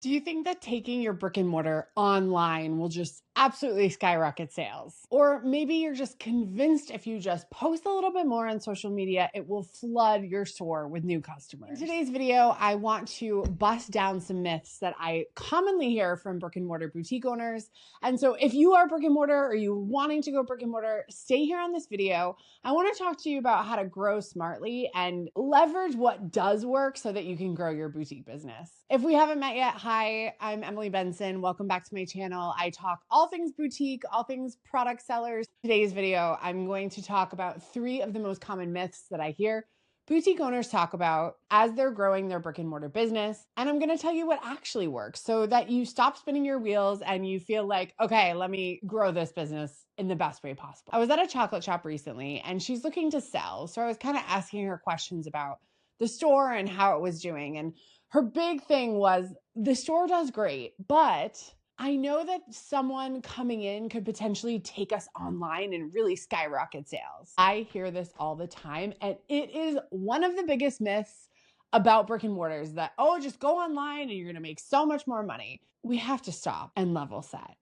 Do you think that taking your brick and mortar online will just absolutely skyrocket sales? Or maybe you're just convinced if you just post a little bit more on social media, it will flood your store with new customers. In today's video, I want to bust down some myths that I commonly hear from brick and mortar boutique owners. And so if you are brick and mortar or you wanting to go brick and mortar, stay here on this video. I want to talk to you about how to grow smartly and leverage what does work so that you can grow your boutique business. If we haven't met yet, hi, I'm Emily Benson. Welcome back to my channel. I talk all things boutique, all things product sellers. Today's video, I'm going to talk about 3 of the most common myths that I hear boutique owners talk about as they're growing their brick and mortar business. And I'm going to tell you what actually works so that you stop spinning your wheels and you feel like, okay, let me grow this business in the best way possible. I was at a chocolate shop recently and she's looking to sell. So I was kind of asking her questions about the store and how it was doing. And her big thing was the store does great, but I know that someone coming in could potentially take us online and really skyrocket sales. I hear this all the time, and it is one of the biggest myths about brick and mortars that, oh, just go online and you're gonna make so much more money. We have to stop and level set.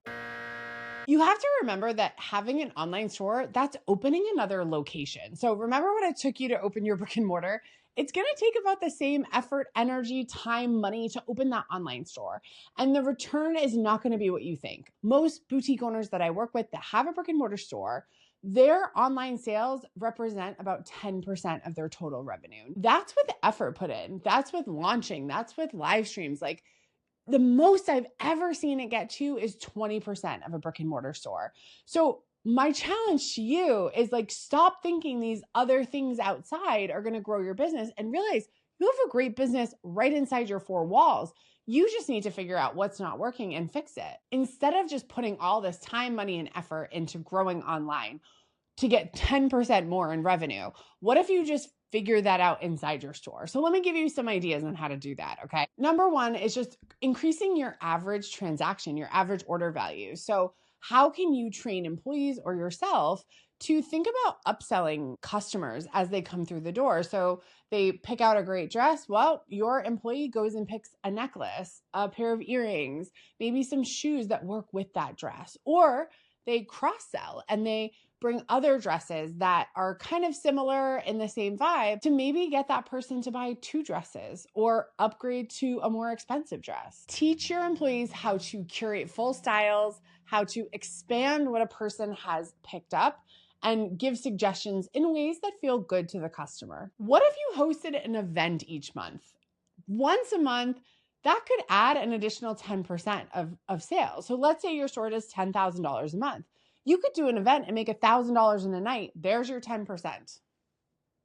You have to remember that having an online store, that's opening another location. So remember when it took you to open your brick and mortar? It's going to take about the same effort, energy, time, money to open that online store. And the return is not going to be what you think. Most boutique owners that I work with that have a brick and mortar store, their online sales represent about 10% of their total revenue. That's with effort put in. That's with launching. That's with live streams. Like, the most I've ever seen it get to is 20% of a brick and mortar store. So my challenge to you is like, stop thinking these other things outside are going to grow your business and realize you have a great business right inside your 4 walls. You just need to figure out what's not working and fix it. Instead of just putting all this time, money, and effort into growing online to get 10% more in revenue, what if you just figure that out inside your store? So let me give you some ideas on how to do that, okay? Number 1 is just increasing your average transaction, your average order value. So how can you train employees or yourself to think about upselling customers as they come through the door? So they pick out a great dress. Well, your employee goes and picks a necklace, a pair of earrings, maybe some shoes that work with that dress. Or they cross-sell and they bring other dresses that are kind of similar in the same vibe to maybe get that person to buy 2 dresses or upgrade to a more expensive dress. Teach your employees how to curate full styles, how to expand what a person has picked up, and give suggestions in ways that feel good to the customer. What if you hosted an event each month? Once a month, that could add an additional 10% of sales. So let's say your store does $10,000 a month. You could do an event and make $1,000 in a night. There's your 10%.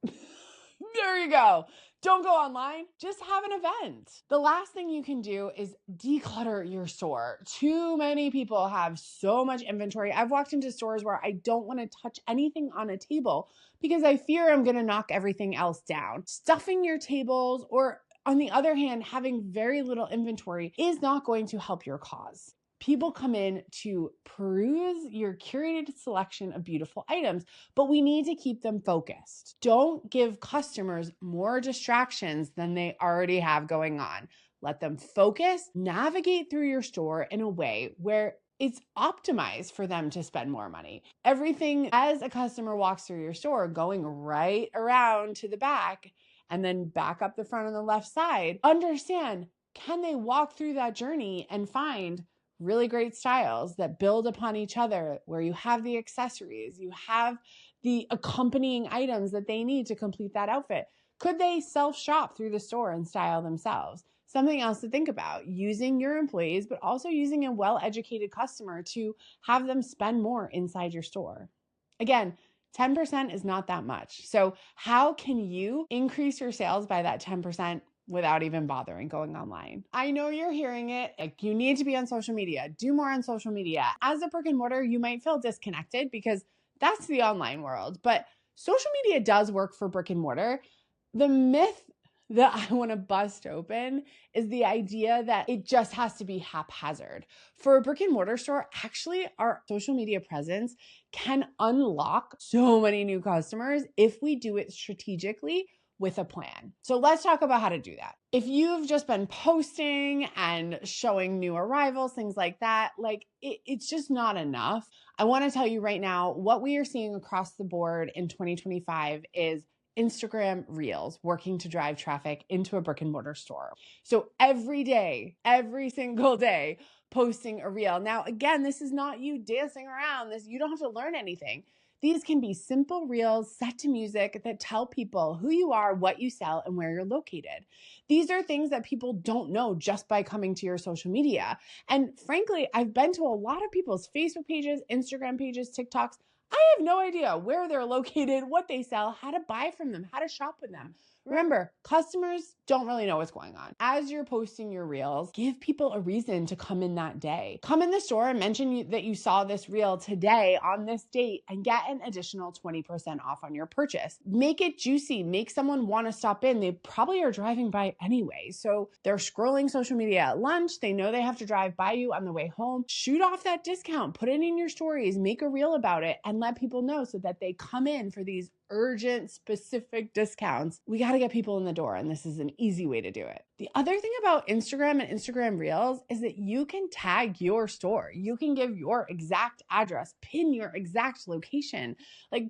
There you go. Don't go online, just have an event. The last thing you can do is declutter your store. Too many people have so much inventory. I've walked into stores where I don't want to touch anything on a table because I fear I'm going to knock everything else down. Stuffing your tables, or on the other hand, having very little inventory, is not going to help your cause. People come in to peruse your curated selection of beautiful items, but we need to keep them focused. Don't give customers more distractions than they already have going on. Let them focus, navigate through your store in a way where it's optimized for them to spend more money. Everything as a customer walks through your store, going right around to the back and then back up the front on the left side, understand, can they walk through that journey and find really great styles that build upon each other, where you have the accessories, you have the accompanying items that they need to complete that outfit? Could they self-shop through the store and style themselves? Something else to think about, using your employees, but also using a well-educated customer to have them spend more inside your store. Again, 10% is not that much. So how can you increase your sales by that 10% without even bothering going online? I know you're hearing it, like, you need to be on social media, do more on social media. As a brick and mortar, you might feel disconnected because that's the online world, but social media does work for brick and mortar. The myth that I want to bust open is the idea that it just has to be haphazard. For a brick and mortar store, actually, our social media presence can unlock so many new customers if we do it strategically with a plan. So let's talk about how to do that. If you've just been posting and showing new arrivals, things like that, it's just not enough. I want to tell you right now, what we are seeing across the board in 2025 is Instagram Reels working to drive traffic into a brick and mortar store. So every day, every single day, posting a reel. Now, again, this is not you dancing around. You don't have to learn anything. These can be simple reels set to music that tell people who you are, what you sell, and where you're located. These are things that people don't know just by coming to your social media. And frankly, I've been to a lot of people's Facebook pages, Instagram pages, TikToks. I have no idea where they're located, what they sell, how to buy from them, how to shop with them. Remember, customers don't really know what's going on. As you're posting your reels, give people a reason to come in that day. Come in the store and mention that you saw this reel today on this date and get an additional 20% off on your purchase. Make it juicy. Make someone want to stop in. They probably are driving by anyway. So they're scrolling social media at lunch. They know they have to drive by you on the way home. Shoot off that discount. Put it in your stories. Make a reel about it and let people know so that they come in for these urgent, specific discounts. We got to get people in the door, and this is an easy way to do it. The other thing about Instagram and Instagram Reels is that you can tag your store. You can give your exact address, pin your exact location.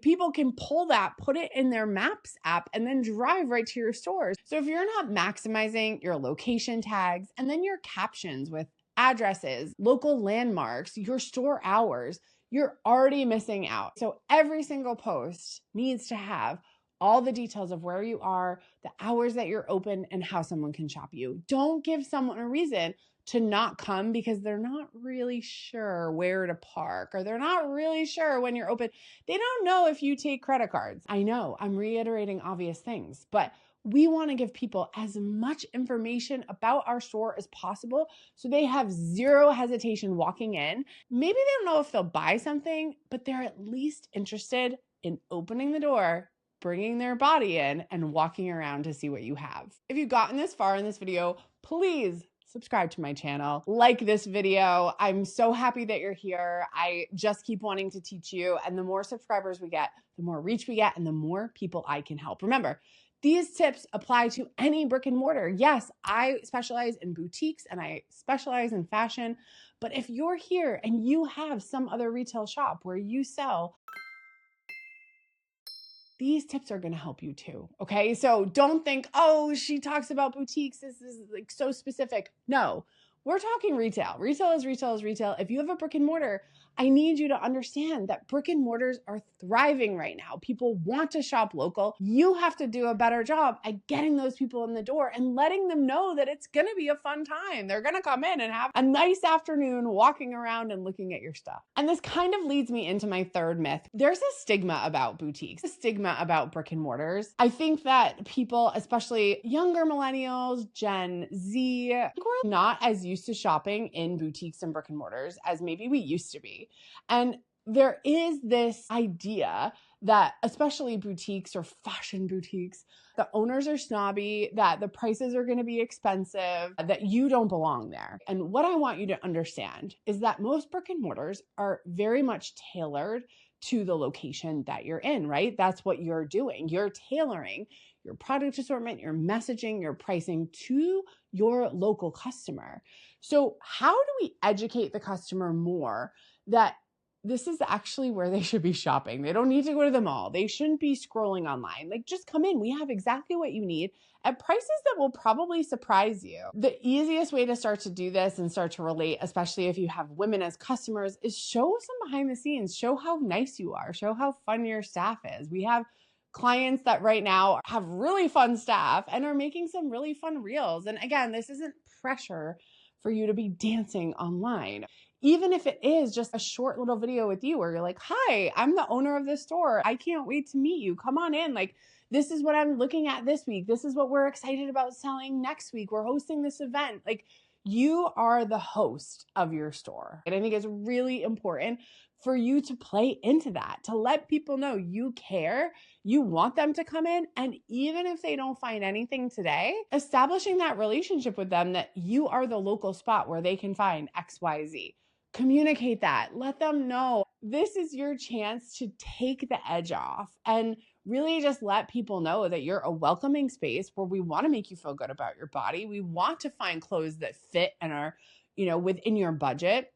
People can pull that, put it in their Maps app, and then drive right to your stores. So if you're not maximizing your location tags and then your captions with addresses, local landmarks, your store hours, you're already missing out. So every single post needs to have all the details of where you are, the hours that you're open, and how someone can shop you. Don't give someone a reason to not come because they're not really sure where to park or they're not really sure when you're open. They don't know if you take credit cards. I know I'm reiterating obvious things, but we want to give people as much information about our store as possible so they have zero hesitation walking in. Maybe they don't know if they'll buy something, but they're at least interested in opening the door, bringing their body in, and walking around to see what you have. If you've gotten this far in this video, please subscribe to my channel, like this video. I'm so happy that you're here. I just keep wanting to teach you, and the more subscribers we get, the more reach we get, and the more people I can help. Remember, these tips apply to any brick and mortar. Yes, I specialize in boutiques and I specialize in fashion, but if you're here and you have some other retail shop where you sell, these tips are going to help you too. Okay. So don't think, oh, she talks about boutiques. This is so specific. No, we're talking retail. Retail is retail is retail. If you have a brick and mortar, I need you to understand that brick and mortars are thriving right now. People want to shop local. You have to do a better job at getting those people in the door and letting them know that it's going to be a fun time. They're going to come in and have a nice afternoon walking around and looking at your stuff. And this kind of leads me into my third myth. There's a stigma about boutiques, a stigma about brick and mortars. I think that people, especially younger millennials, Gen Z, we're not as used to shopping in boutiques and brick and mortars as maybe we used to be. And there is this idea that especially boutiques or fashion boutiques, the owners are snobby, that the prices are going to be expensive, that you don't belong there. And what I want you to understand is that most brick and mortars are very much tailored to the location that you're in, right? That's what you're doing. You're tailoring your product assortment, your messaging, your pricing to your local customer. So how do we educate the customer more that this is actually where they should be shopping? They don't need to go to the mall. They shouldn't be scrolling online. Just come in. We have exactly what you need at prices that will probably surprise you. The easiest way to start to do this and start to relate, especially if you have women as customers, is show some behind the scenes. Show how nice you are. Show how fun your staff is. We have clients that right now have really fun staff and are making some really fun reels. And again, this isn't pressure for you to be dancing online. Even if it is just a short little video with you where you're like, hi, I'm the owner of this store. I can't wait to meet you. Come on in. This is what I'm looking at this week. This is what we're excited about selling next week. We're hosting this event. You are the host of your store. And I think it's really important for you to play into that, to let people know you care, you want them to come in. And even if they don't find anything today, establishing that relationship with them that you are the local spot where they can find XYZ. Communicate that. Let them know this is your chance to take the edge off and really just let people know that you're a welcoming space where we want to make you feel good about your body. We want to find clothes that fit and are, within your budget.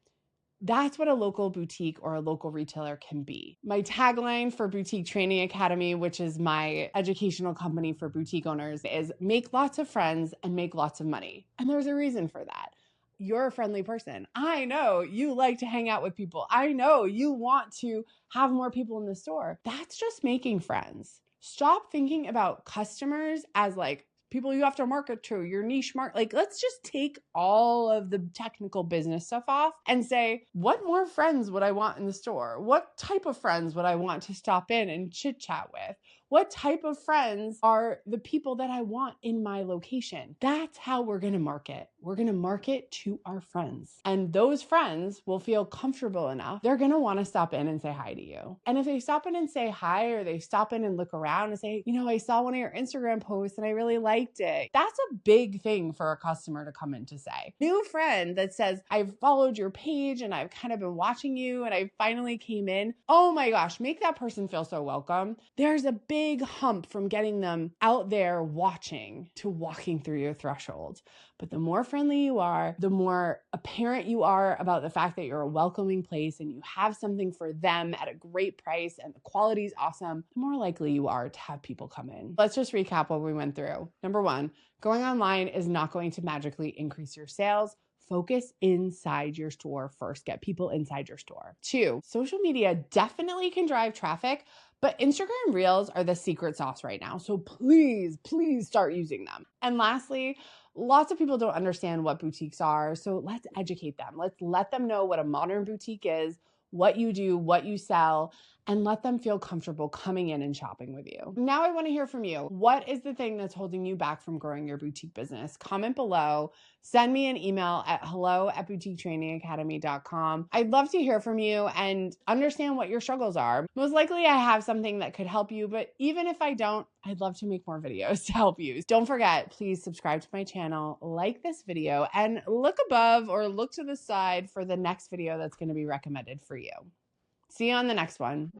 That's what a local boutique or a local retailer can be. My tagline for Boutique Training Academy, which is my educational company for boutique owners, is make lots of friends and make lots of money. And there's a reason for that. You're a friendly person. I know you like to hang out with people. I know you want to have more people in the store. That's just making friends. Stop thinking about customers as like people you have to market to, your niche market. Like, let's just take all of the technical business stuff off and say, what more friends would I want in the store? What type of friends would I want to stop in and chit chat with? What type of friends are the people that I want in my location? That's how we're going to market. We're going to market to our friends. And those friends will feel comfortable enough. They're going to want to stop in and say hi to you. And if they stop in and say hi, or they stop in and look around and say, I saw one of your Instagram posts and I really liked it. That's a big thing for a customer to come in to say. New friend that says, I've followed your page and I've kind of been watching you and I finally came in. Oh my gosh, make that person feel so welcome. There's a big hump from getting them out there watching to walking through your threshold. But the more friendly you are, the more apparent you are about the fact that you're a welcoming place and you have something for them at a great price and the quality is awesome, the more likely you are to have people come in. Let's just recap what we went through. Number one, going online is not going to magically increase your sales. Focus inside your store first. Get people inside your store. 2, social media definitely can drive traffic, but Instagram Reels are the secret sauce right now. So please start using them. And lastly, lots of people don't understand what boutiques are. So let's educate them. Let's let them know what a modern boutique is, what you do, what you sell, and let them feel comfortable coming in and shopping with you. Now I want to hear from you. What is the thing that's holding you back from growing your boutique business? Comment below. Send me an email at hello@boutiquetrainingacademy.com. I'd love to hear from you and understand what your struggles are. Most likely I have something that could help you, but even if I don't, I'd love to make more videos to help you. Don't forget, please subscribe to my channel, like this video, and look above or look to the side for the next video that's going to be recommended for you. See you on the next one.